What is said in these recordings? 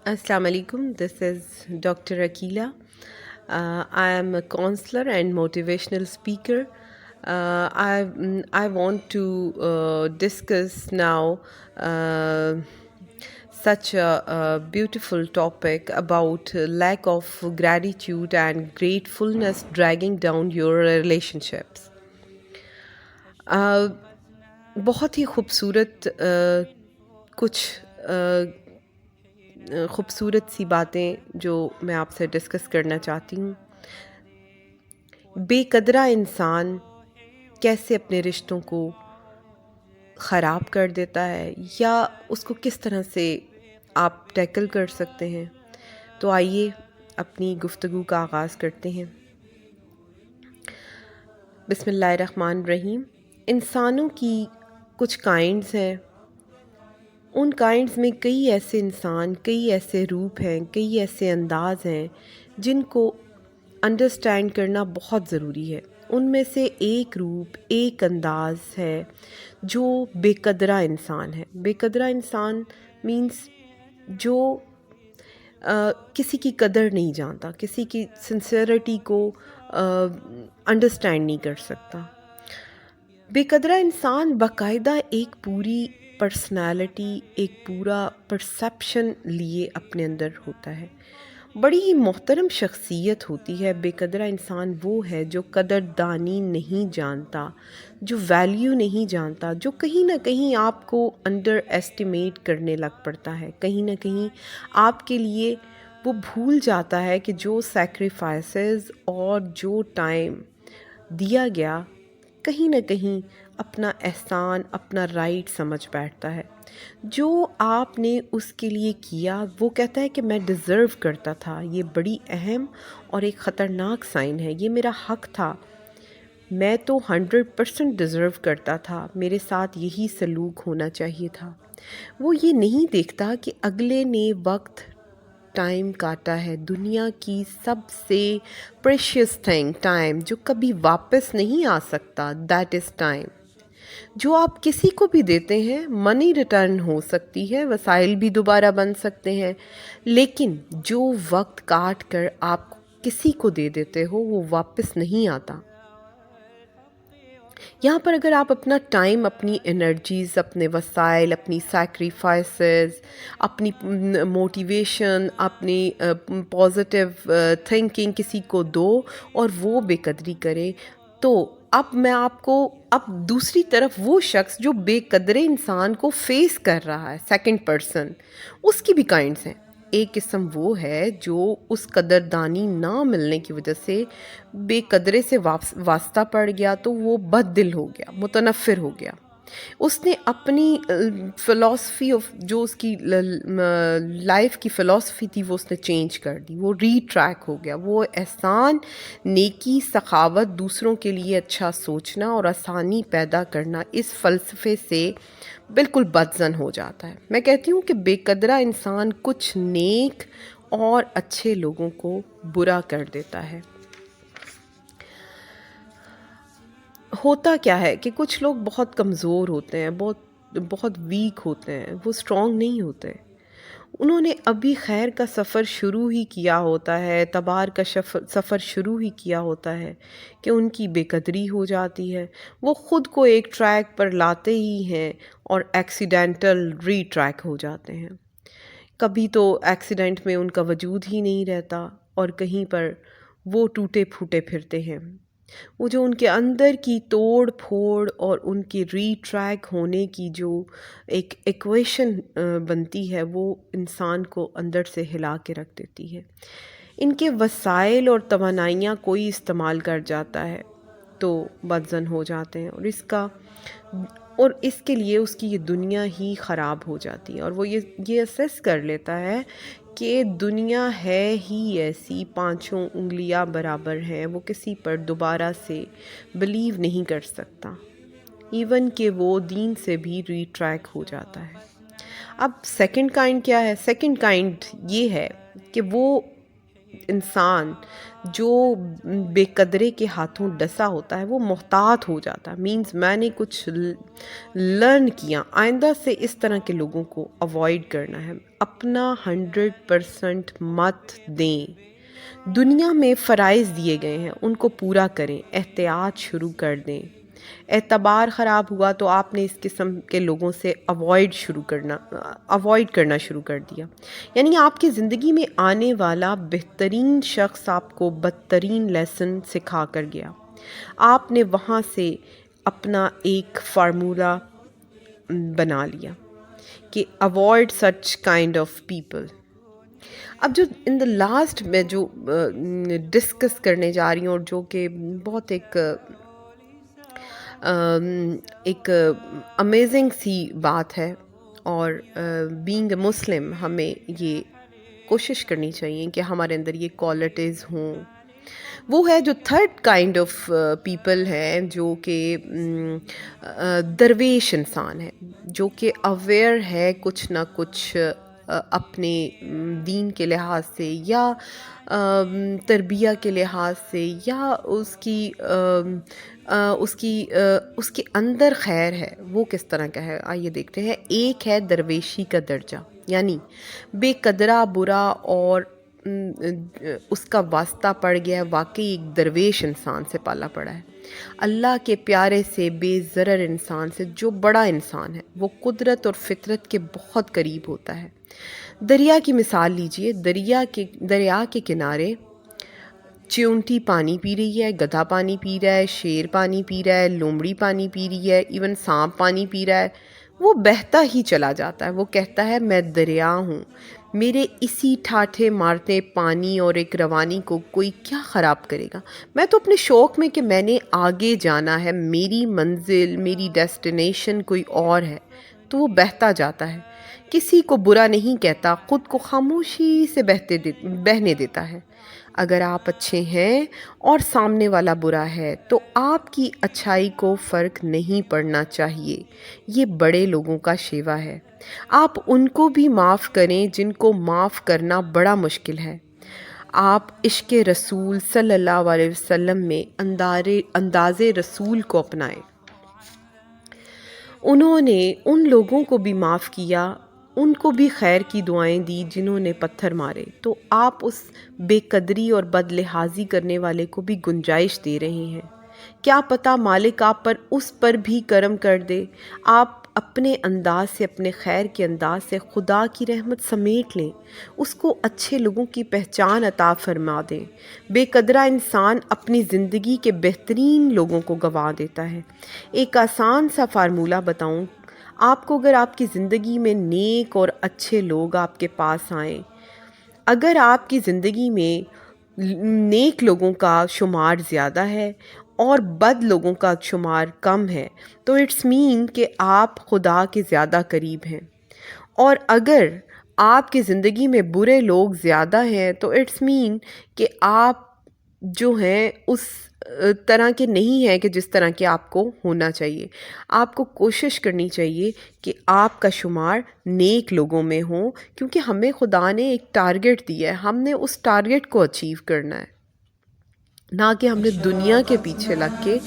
Assalamu alaikum. This is Dr. Akila. I am a counselor and motivational speaker. I want to discuss now such a beautiful topic about lack of gratitude and gratefulness dragging down your relationships. بہت ہی خوبصورت کچھ خوبصورت سی باتیں جو میں آپ سے discuss کرنا چاہتی ہوں. بے قدرہ انسان کیسے اپنے رشتوں کو خراب کر دیتا ہے یا اس کو کس طرح سے آپ ٹیکل کر سکتے ہیں. تو آئیے اپنی گفتگو کا آغاز کرتے ہیں. بسم اللہ الرحمن الرحیم. انسانوں کی کچھ کائنڈز ہیں. ان کائنڈز میں کئی ایسے انسان، کئی ایسے روپ ہیں، کئی ایسے انداز ہیں جن کو انڈرسٹینڈ کرنا بہت ضروری ہے. ان میں سے ایک روپ، ایک انداز ہے جو بے قدرہ انسان ہے. بے قدرہ انسان مینس جو کسی کی قدر نہیں جانتا، کسی کی سنسیئرٹی کو انڈرسٹینڈ نہیں کر سکتا. بے قدرہ انسان باقاعدہ ایک پوری پرسنالٹی، ایک پورا پرسیپشن لیے اپنے اندر ہوتا ہے. بڑی ہی محترم شخصیت ہوتی ہے. بے قدرہ انسان وہ ہے جو قدردانی نہیں جانتا، جو ویلیو نہیں جانتا، جو کہیں نہ کہیں آپ کو انڈر ایسٹیمیٹ کرنے لگ پڑتا ہے. کہیں نہ کہیں آپ کے لیے وہ بھول جاتا ہے کہ جو سیکریفائسز اور جو ٹائم دیا گیا کہیں نہ کہیں اپنا احسان، اپنا رائٹ سمجھ بیٹھتا ہے. جو آپ نے اس کے لیے کیا وہ کہتا ہے کہ میں ڈیزرو کرتا تھا. یہ بڑی اہم اور ایک خطرناک سائن ہے. یہ میرا حق تھا، میں تو 100% ڈیزرو کرتا تھا، میرے ساتھ یہی سلوک ہونا چاہیے تھا. وہ یہ نہیں دیکھتا کہ اگلے نے وقت، ٹائم کاٹا ہے. دنیا کی سب سے پریشیس تھنگ ٹائم، جو کبھی واپس نہیں آ سکتا، دیٹ از ٹائم. جو آپ کسی کو بھی دیتے ہیں، منی ریٹرن ہو سکتی ہے، وسائل بھی دوبارہ بن سکتے ہیں، لیکن جو وقت کاٹ کر آپ کسی کو دے دیتے ہو وہ واپس نہیں آتا. یہاں پر اگر آپ اپنا ٹائم، اپنی انرجیز، اپنے وسائل، اپنی سیکریفائسز، اپنی موٹیویشن، اپنی پازیٹیو تھنکنگ کسی کو دو اور وہ بے قدری کرے، تو اب میں آپ کو دوسری طرف وہ شخص جو بے قدرے انسان کو فیس کر رہا ہے، سیکنڈ پرسن، اس کی بھی کائنڈس ہیں. ایک قسم وہ ہے جو اس قدردانی نہ ملنے کی وجہ سے بے قدرے سے واسطہ پڑ گیا تو وہ بد دل ہو گیا، متنفر ہو گیا. اس نے اپنی فلاسفی آف جو اس کی لائف کی فلاسفی تھی وہ اس نے چینج کر دی. وہ ری ٹریک ہو گیا. وہ احسان، نیکی، سخاوت، دوسروں کے لیے اچھا سوچنا اور آسانی پیدا کرنا، اس فلسفے سے بالکل بدزن ہو جاتا ہے. میں کہتی ہوں کہ بے قدرہ انسان کچھ نیک اور اچھے لوگوں کو برا کر دیتا ہے. ہوتا کیا ہے کہ کچھ لوگ بہت کمزور ہوتے ہیں، بہت ویک ہوتے ہیں، وہ اسٹرانگ نہیں ہوتے. انہوں نے ابھی خیر کا سفر شروع ہی کیا ہوتا ہے، تبار کا سفر شروع ہی کیا ہوتا ہے کہ ان کی بے قدری ہو جاتی ہے. وہ خود کو ایک ٹریک پر لاتے ہی ہیں اور ایکسیڈنٹل ری ٹریک ہو جاتے ہیں. کبھی تو ایکسیڈنٹ میں ان کا وجود ہی نہیں رہتا اور کہیں پر وہ ٹوٹے پھوٹے پھرتے ہیں. وہ جو ان کے اندر کی توڑ پھوڑ اور ان کی ری ٹریک ہونے کی جو ایک ایکویشن بنتی ہے وہ انسان کو اندر سے ہلا کے رکھ دیتی ہے. ان کے وسائل اور توانائیاں کوئی استعمال کر جاتا ہے تو بدزن ہو جاتے ہیں اور اس کے لیے اس کی یہ دنیا ہی خراب ہو جاتی ہے. اور وہ یہ اسیس کر لیتا ہے کہ دنیا ہے ہی ایسی، پانچوں انگلیاں برابر ہیں، وہ کسی پر دوبارہ سے بلیو نہیں کر سکتا، ایون کہ وہ دین سے بھی ری ٹریک ہو جاتا ہے. اب سیکنڈ کائنڈ کیا ہے؟ سیکنڈ کائنڈ یہ ہے کہ وہ انسان جو بے قدرے کے ہاتھوں ڈسا ہوتا ہے وہ محتاط ہو جاتا ہے. مینز میں نے کچھ لرن کیا، آئندہ سے اس طرح کے لوگوں کو اوائڈ کرنا ہے. اپنا 100% مت دیں. دنیا میں فرائض دیے گئے ہیں، ان کو پورا کریں. احتیاط شروع کر دیں. اعتبار خراب ہوا تو آپ نے اس قسم کے لوگوں سے اوائڈ کرنا شروع کر دیا. یعنی آپ کی زندگی میں آنے والا بہترین شخص آپ کو بدترین لیسن سکھا کر گیا. آپ نے وہاں سے اپنا ایک فارمولہ بنا لیا کہ avoid such kind of people. اب جو ان دا لاسٹ میں جو ڈسکس کرنے جا رہی ہوں، اور جو کہ بہت ایک امیزنگ سی بات ہے، اور بینگ اے مسلم ہمیں یہ کوشش کرنی چاہیے کہ ہمارے اندر یہ کوالٹیز ہوں. وہ ہے جو تھرڈ کائنڈ آف پیپل ہے، جو کہ درویش انسان ہے، جو کہ اویئر ہے کچھ نہ کچھ اپنے دین کے لحاظ سے، یا تربیہ کے لحاظ سے، یا اس کے اندر خیر ہے. وہ کس طرح کا ہے آئیے دیکھتے ہیں. ایک ہے درویشی کا درجہ، یعنی بے قدرہ برا اور اس کا واسطہ پڑ گیا ہے، واقعی ایک درویش انسان سے پالا پڑا ہے. اللہ کے پیارے سے، بے ضرر انسان سے، جو بڑا انسان ہے، وہ قدرت اور فطرت کے بہت قریب ہوتا ہے. دریا کی مثال لیجئے. دریا کے کنارے چیونٹی پانی پی رہی ہے، گدھا پانی پی رہا ہے، شیر پانی پی رہا ہے، لومڑی پانی پی رہی ہے، ایون سانپ پانی پی رہا ہے. وہ بہتا ہی چلا جاتا ہے. وہ کہتا ہے میں دریا ہوں، میرے اسی ٹھاٹھے مارتے پانی اور ایک روانی کو کوئی کیا خراب کرے گا. میں تو اپنے شوق میں کہ میں نے آگے جانا ہے، میری منزل، میری ڈیسٹینیشن کوئی اور ہے، تو وہ بہتا جاتا ہے. کسی کو برا نہیں کہتا، خود کو خاموشی سے بہنے دیتا ہے. اگر آپ اچھے ہیں اور سامنے والا برا ہے تو آپ کی اچھائی کو فرق نہیں پڑنا چاہیے. یہ بڑے لوگوں کا شیوا ہے. آپ ان کو بھی معاف کریں جن کو معاف کرنا بڑا مشکل ہے. آپ عشق رسول صلی اللہ علیہ وسلم میں انداز رسول کو اپنائیں. انہوں نے ان لوگوں کو بھی معاف کیا، ان کو بھی خیر کی دعائیں دی جنہوں نے پتھر مارے. تو آپ اس بے قدری اور بد لحاظی کرنے والے کو بھی گنجائش دے رہے ہیں. کیا پتہ مالک آپ پر اس پر بھی کرم کر دے. آپ اپنے انداز سے، اپنے خیر کے انداز سے خدا کی رحمت سمیٹ لیں، اس کو اچھے لوگوں کی پہچان عطا فرما دیں. بے قدرہ انسان اپنی زندگی کے بہترین لوگوں کو گنوا دیتا ہے. ایک آسان سا فارمولہ بتاؤں آپ کو. اگر آپ کی زندگی میں نیک اور اچھے لوگ آپ کے پاس آئیں، اگر آپ کی زندگی میں نیک لوگوں کا شمار زیادہ ہے اور بد لوگوں کا شمار کم ہے، تو اٹس مین کہ آپ خدا کے زیادہ قریب ہیں. اور اگر آپ کی زندگی میں برے لوگ زیادہ ہیں تو اٹس مین کہ آپ جو ہیں اس طرح کے نہیں ہیں کہ جس طرح کے آپ کو ہونا چاہیے. آپ کو کوشش کرنی چاہیے کہ آپ کا شمار نیک لوگوں میں ہوں، کیونکہ ہمیں خدا نے ایک ٹارگٹ دیا ہے، ہم نے اس ٹارگٹ کو اچیو کرنا ہے، نہ کہ ہم نے دنیا کے پیچھے لگ کے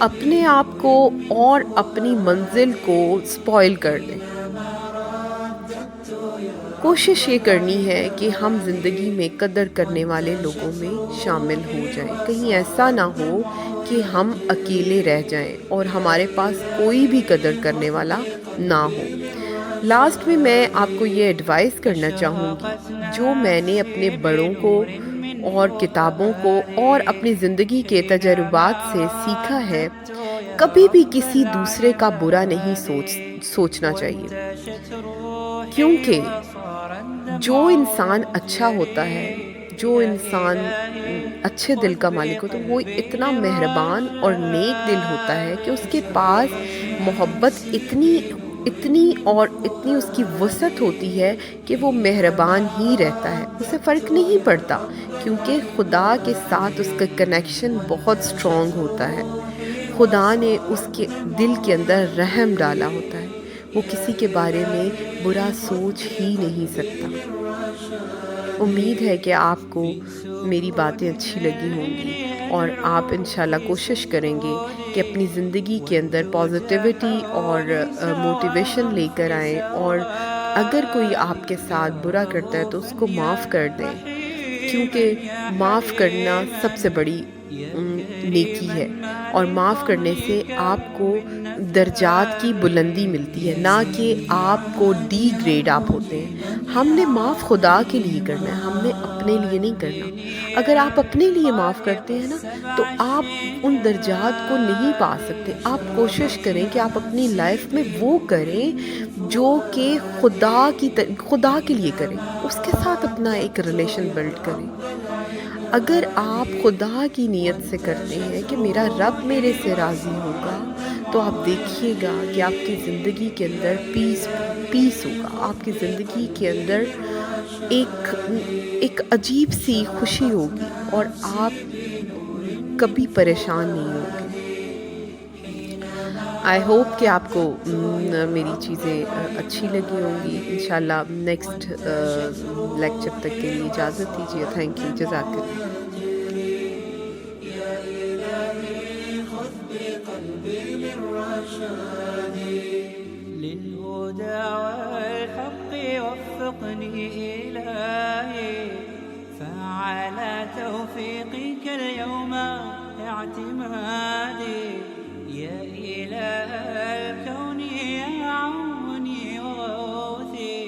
اپنے آپ کو اور اپنی منزل کو سپوائل کر دیں. کوشش یہ کرنی ہے کہ ہم زندگی میں قدر کرنے والے لوگوں میں شامل ہو جائیں. کہیں ایسا نہ ہو کہ ہم اکیلے رہ جائیں اور ہمارے پاس کوئی بھی قدر کرنے والا نہ ہو. لاسٹ میں آپ کو یہ ایڈوائز کرنا چاہوں گی، جو میں نے اپنے بڑوں کو اور کتابوں کو اور اپنی زندگی کے تجربات سے سیکھا ہے، کبھی بھی کسی دوسرے کا برا نہیں سوچنا چاہیے. کیونکہ جو انسان اچھا ہوتا ہے، جو انسان اچھے دل کا مالک ہوتا ہے، وہ اتنا مہربان اور نیک دل ہوتا ہے کہ اس کے پاس محبت اتنی اور اتنی اس کی وسعت ہوتی ہے کہ وہ مہربان ہی رہتا ہے. اسے فرق نہیں پڑتا، کیونکہ خدا کے ساتھ اس کا کنیکشن بہت اسٹرانگ ہوتا ہے. خدا نے اس کے دل کے اندر رحم ڈالا ہوتا ہے. وہ کسی کے بارے میں برا سوچ ہی نہیں سکتا. امید ہے کہ آپ کو میری باتیں اچھی لگی ہوں گی اور آپ انشاءاللہ کوشش کریں گے کہ اپنی زندگی کے اندر پازیٹیوٹی اور موٹیویشن لے کر آئیں، اور اگر کوئی آپ کے ساتھ برا کرتا ہے تو اس کو معاف کر دیں، کیونکہ معاف کرنا سب سے بڑی نیکی ہے، اور معاف کرنے سے آپ کو درجات کی بلندی ملتی ہے، نہ کہ آپ کو ڈی گریڈ آپ ہوتے ہیں۔ ہم نے معاف خدا کے لیے کرنا ہے، ہم نے اپنے لیے نہیں کرنا۔ اگر آپ اپنے لیے معاف کرتے ہیں نا تو آپ ان درجات کو نہیں پا سکتے۔ آپ کوشش کریں کہ آپ اپنی لائف میں وہ کریں جو کہ خدا کے لیے کریں، اس کے ساتھ اپنا ایک ریلیشن بلڈ کریں۔ اگر آپ خدا کی نیت سے کرتے ہیں کہ میرا رب میرے سے راضی ہوگا، تو آپ دیکھیے گا کہ آپ کی زندگی کے اندر پیس ہوگا، آپ کی زندگی کے اندر ایک عجیب سی خوشی ہوگی، اور آپ کبھی پریشان نہیں ہوں گے۔ آئی ہوپ کہ آپ کو میری چیزیں اچھی لگی ہوں گی۔ انشاءاللہ نیکسٹ لیکچر تک کے لیے اجازت دیجیے۔ تھینک یو، جزاک اللہ۔ للهدى والحق وفقني إلهي، فعلى توفيقك اليوم اعتمادي، يا إله الكون يا عوني وغوثي،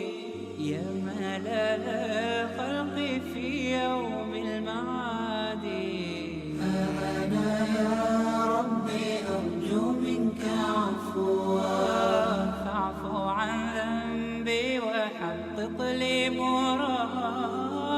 يا ملل الخلق في يوم المعاد. فأنا يا ربي أرجو منك عفوا، فاعف عن ذنبي وحقق لي مرادي.